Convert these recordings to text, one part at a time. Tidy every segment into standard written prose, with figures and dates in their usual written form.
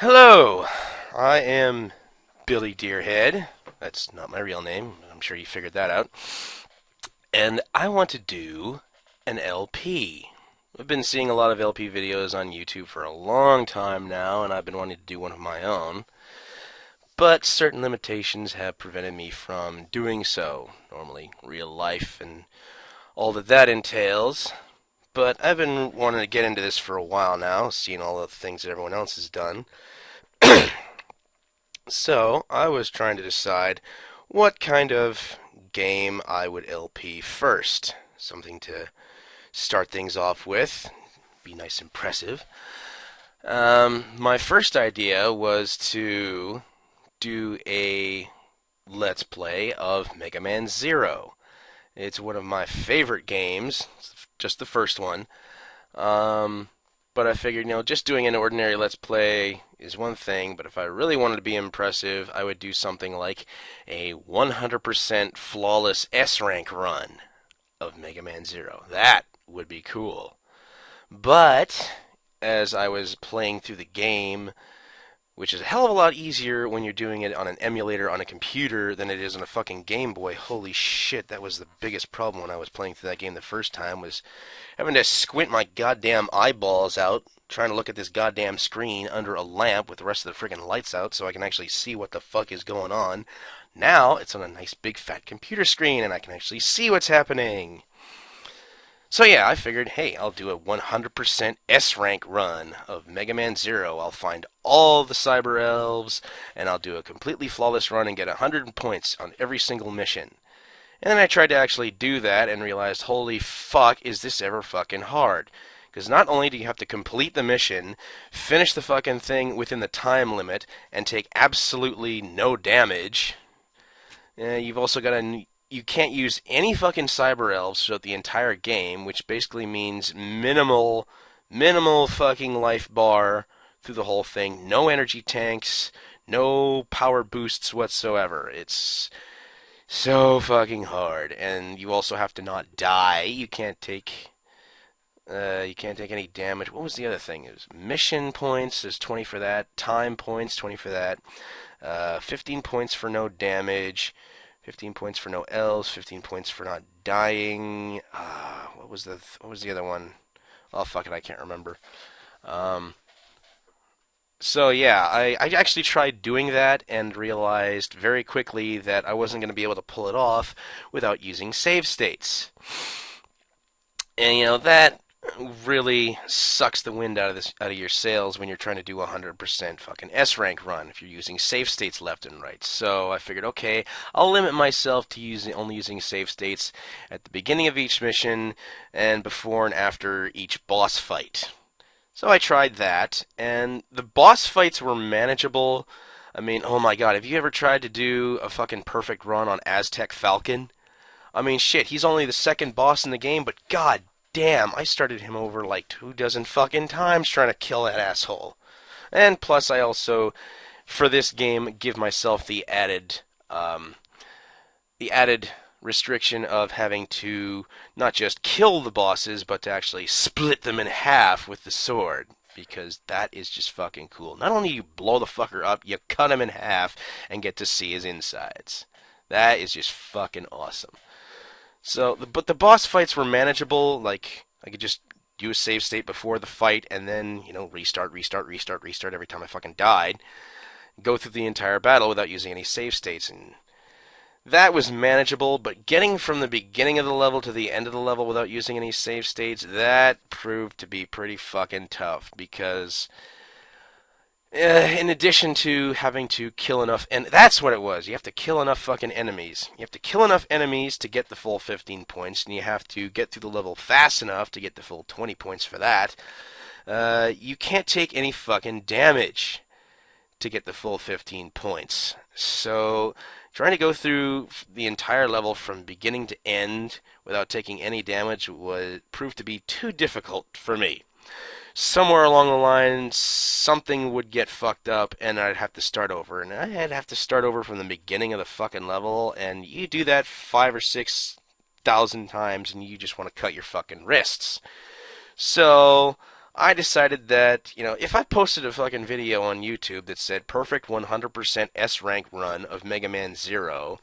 Hello, I am Billy Deerhead. That's not my real name. I'm sure you figured that out. And I want to do an LP. I've been seeing a lot of LP videos on YouTube for a long time now, and I've been wanting to do one of my own. But certain limitations have prevented me from doing so. Normally, real life and all that entails. But I've been wanting to get into this for a while now, seeing all the things that everyone else has done. So I was trying to decide what kind of game I would LP first. Something to start things off with, be nice and impressive. My first idea was to do a Let's Play of Mega Man Zero. It's one of my favorite games, just the first one. Um, but I figured, just doing an ordinary Let's Play is one thing, but if I really wanted to be impressive, I would do something like a 100% flawless S rank run of Mega Man Zero. That would be cool. But as I was playing through the game, which is a hell of a lot easier when you're doing it on an emulator on a computer than it is on a fucking Game Boy. Holy shit, that was the biggest problem when I was playing through that game the first time, was having to squint my goddamn eyeballs out trying to look at this goddamn screen under a lamp with the rest of the friggin' lights out so I can actually see what the fuck is going on. Now it's on a nice big fat computer screen and I can actually see what's happening. So yeah, I figured, hey, I'll do a 100% S rank run of Mega Man Zero. I'll find all the Cyber Elves, and I'll do a completely flawless run and get 100 points on every single mission. And then I tried to actually do that and realized, holy fuck, is this ever fucking hard? Because not only do you have to complete the mission, finish the fucking thing within the time limit, and take absolutely no damage, you've also got to you can't use any fucking cyber elves throughout the entire game, which basically means minimal fucking life bar through the whole thing. No energy tanks, no power boosts whatsoever. It's so fucking hard, and you also have to not die. You can't take any damage. What was the other thing? It was mission points. There's 20 for that. Time points, 20 for that. 15 points for no damage. 15 points for no L's, 15 points for not dying. What was the other one? Oh fuck it, I can't remember. Um, so yeah, I actually tried doing that and realized very quickly that I wasn't going to be able to pull it off without using save states. And that really sucks the wind out of your sails when you're trying to do a 100% fucking S rank run if you're using save states left and right. So I figured, okay, I'll limit myself to only using save states at the beginning of each mission and before and after each boss fight. So I tried that, and the boss fights were manageable. I mean, oh my god, have you ever tried to do a fucking perfect run on Aztec Falcon? I mean, shit, he's only the second boss in the game, but god damn, I started him over like 2 dozen fucking times trying to kill that asshole. And plus, I also, for this game, give myself the added restriction of having to not just kill the bosses, but to actually split them in half with the sword. Because that is just fucking cool. Not only you blow the fucker up, you cut him in half and get to see his insides. That is just fucking awesome. But the boss fights were manageable. Like, I could just do a save state before the fight and then, restart every time I fucking died. Go through the entire battle without using any save states. And that was manageable, but getting from the beginning of the level to the end of the level without using any save states, that proved to be pretty fucking tough because in addition to having to kill enough, and that's what it was. You have to kill enough fucking enemies. You have to kill enough enemies to get the full 15 points, and you have to get through the level fast enough to get the full 20 points for that. You can't take any fucking damage to get the full 15 points. So, trying to go through the entire level from beginning to end without taking any damage proved to be too difficult for me. Somewhere along the line, something would get fucked up, and I'd have to start over. And I'd have to start over from the beginning of the fucking level, and you do that 5 or 6 thousand times, and you just want to cut your fucking wrists. So I decided that, if I posted a fucking video on YouTube that said perfect 100% S rank run of Mega Man Zero,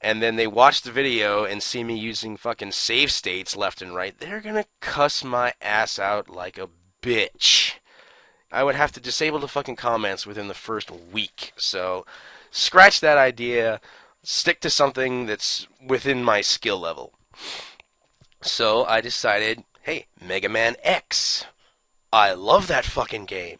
and then they watch the video and see me using fucking save states left and right, they're gonna cuss my ass out like a bitch. I would have to disable the fucking comments within the first week. So, scratch that idea. Stick to something that's within my skill level. So, I decided, hey, Mega Man X. I love that fucking game.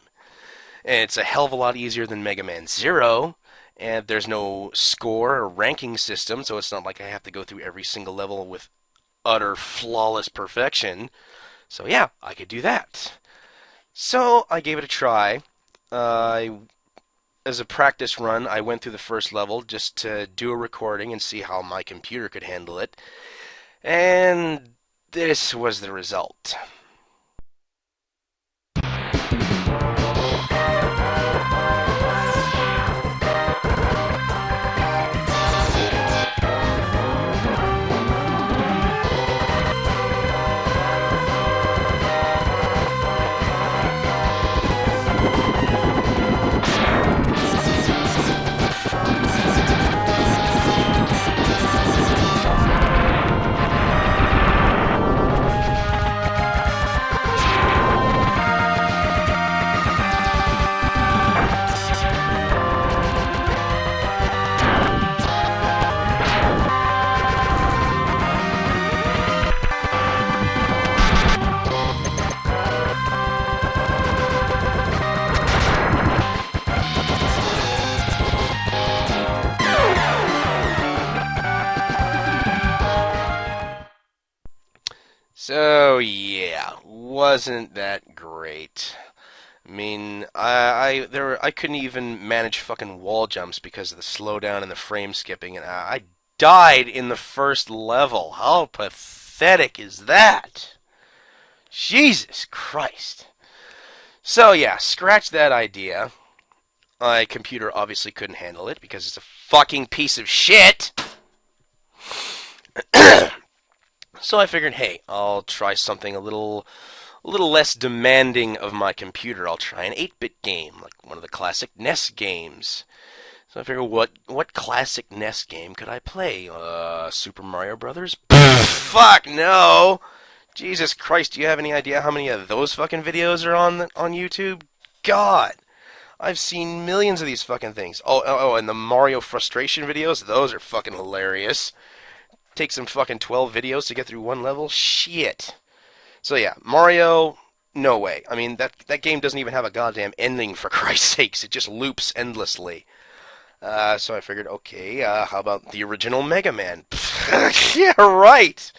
And it's a hell of a lot easier than Mega Man Zero. And there's no score or ranking system, so it's not like I have to go through every single level with utter flawless perfection. So yeah, I could do that. So I gave it a try. As a practice run, I went through the first level just to do a recording and see how my computer could handle it. And this was the result. So yeah, wasn't that great. I mean, I couldn't even manage fucking wall jumps because of the slowdown and the frame skipping, and I died in the first level. How pathetic is that? Jesus Christ. So yeah, scratch that idea. My computer obviously couldn't handle it because it's a fucking piece of shit. So I figured, hey, I'll try something a little less demanding of my computer. I'll try an 8-bit game, like one of the classic NES games. So I figured, what classic NES game could I play? Super Mario Brothers? Fuck no! Jesus Christ, do you have any idea how many of those fucking videos are on YouTube? God! I've seen millions of these fucking things. Oh, and the Mario frustration videos, those are fucking hilarious. Take some fucking 12 videos to get through one level? Shit. So yeah, Mario, no way. I mean, that game doesn't even have a goddamn ending, for Christ's sakes. It just loops endlessly. So I figured, okay, how about the original Mega Man? Yeah, right!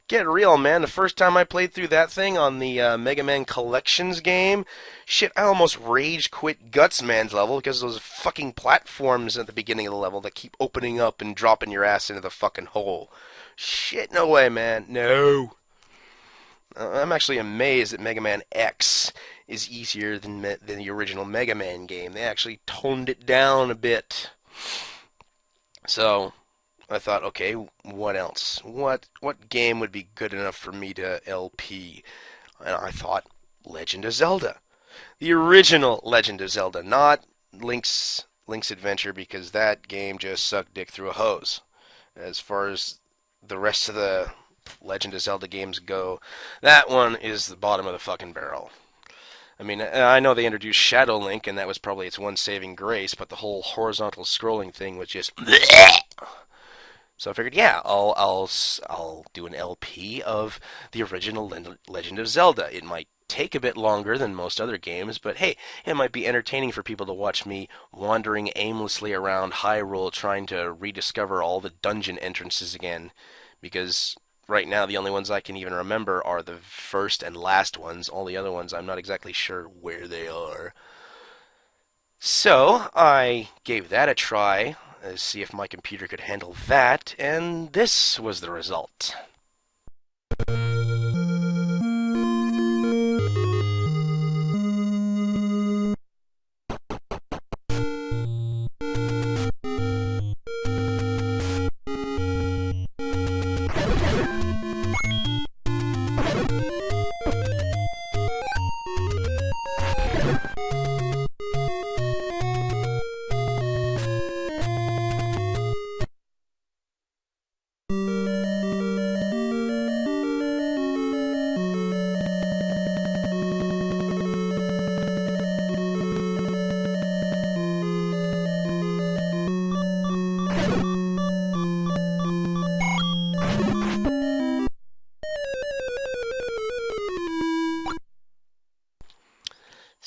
Get real, man. The first time I played through that thing on the Mega Man Collections game, shit, I almost rage quit Gutsman's level because of those fucking platforms at the beginning of the level that keep opening up and dropping your ass into the fucking hole. Shit, no way, man. No. I'm actually amazed that Mega Man X is easier than the original Mega Man game. They actually toned it down a bit. So, I thought, okay, what else? What game would be good enough for me to LP? And I thought, Legend of Zelda. The original Legend of Zelda, not Link's Adventure, because that game just sucked dick through a hose. As far as the rest of the Legend of Zelda games go, that one is the bottom of the fucking barrel. I mean, I know they introduced Shadow Link, and that was probably its one saving grace, but the whole horizontal scrolling thing was just. So I figured, yeah, I'll do an LP of the original Legend of Zelda. It might take a bit longer than most other games, but hey, it might be entertaining for people to watch me wandering aimlessly around Hyrule trying to rediscover all the dungeon entrances again, because right now the only ones I can even remember are the first and last ones. All the other ones I'm not exactly sure where they are. So I gave that a try, see if my computer could handle that, and this was the result.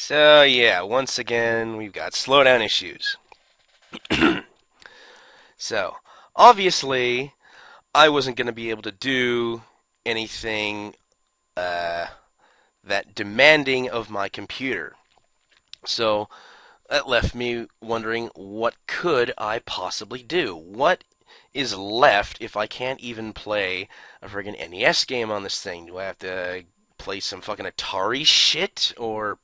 So, yeah, once again, we've got slowdown issues. So, obviously, I wasn't going to be able to do anything uh, that demanding of my computer. So, that left me wondering, what could I possibly do? What is left if I can't even play a friggin' NES game on this thing? Do I have to play some fucking Atari shit or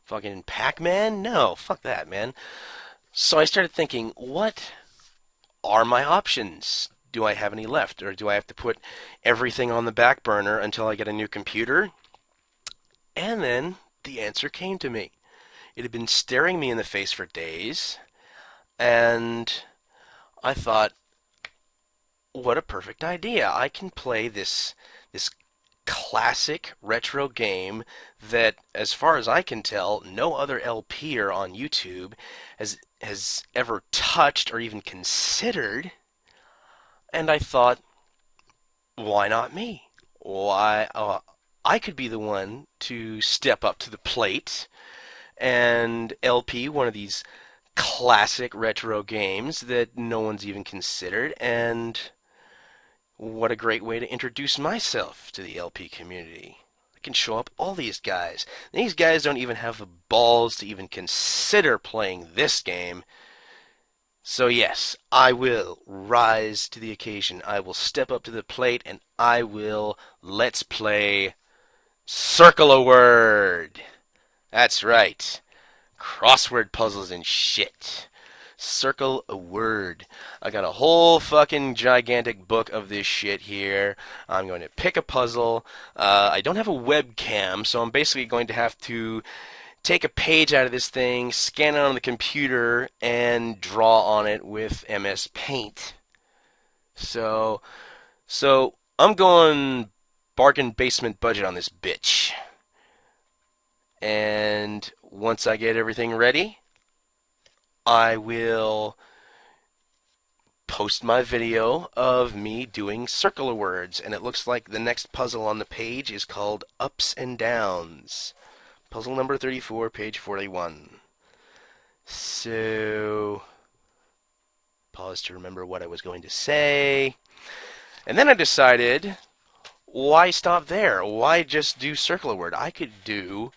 fucking Pac-Man? No, fuck that, man. So I started thinking, what are my options? Do I have any left? Or do I have to put everything on the back burner until I get a new computer? And then the answer came to me. It had been staring me in the face for days, and I thought, what a perfect idea. I can play this classic retro game that, as far as I can tell, no other LPer on YouTube has ever touched or even considered. And I thought, why not me? Why I could be the one to step up to the plate and LP one of these classic retro games that no one's even considered. And what a great way to introduce myself to the LP community. I can show up all these guys. These guys don't even have the balls to even consider playing this game. So yes, I will rise to the occasion. I will step up to the plate and I will let's play Circle a Word. That's right. Crossword puzzles and shit. Circle a word. I got a whole fucking gigantic book of this shit here. I'm going to pick a puzzle. I don't have a webcam, so I'm basically going to have to take a page out of this thing, scan it on the computer, and draw on it with MS Paint. So I'm going bargain basement budget on this bitch. And once I get everything ready, I will post my video of me doing circular words, and it looks like the next puzzle on the page is called Ups and Downs. Puzzle number 34, page 41. So, pause to remember what I was going to say. And then I decided, why stop there? Why just do circular word? I could do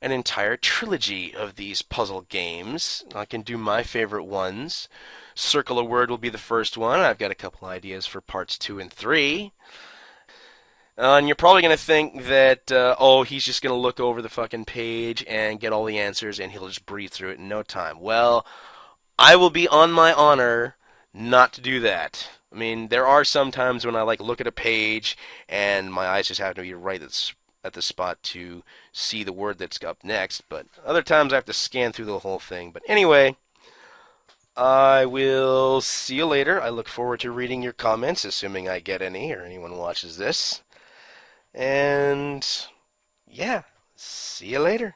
an entire trilogy of these puzzle games. I can do my favorite ones. Circle a Word will be the first one. I've got a couple ideas for parts 2 and 3. And you're probably going to think that, he's just going to look over the fucking page and get all the answers and he'll just breeze through it in no time. Well, I will be on my honor not to do that. I mean, there are some times when I look at a page and my eyes just happen to be right at the spot to see the word that's up next, but other times I have to scan through the whole thing. But anyway, I will see you later. I look forward to reading your comments, assuming I get any or anyone watches this. And yeah, see you later.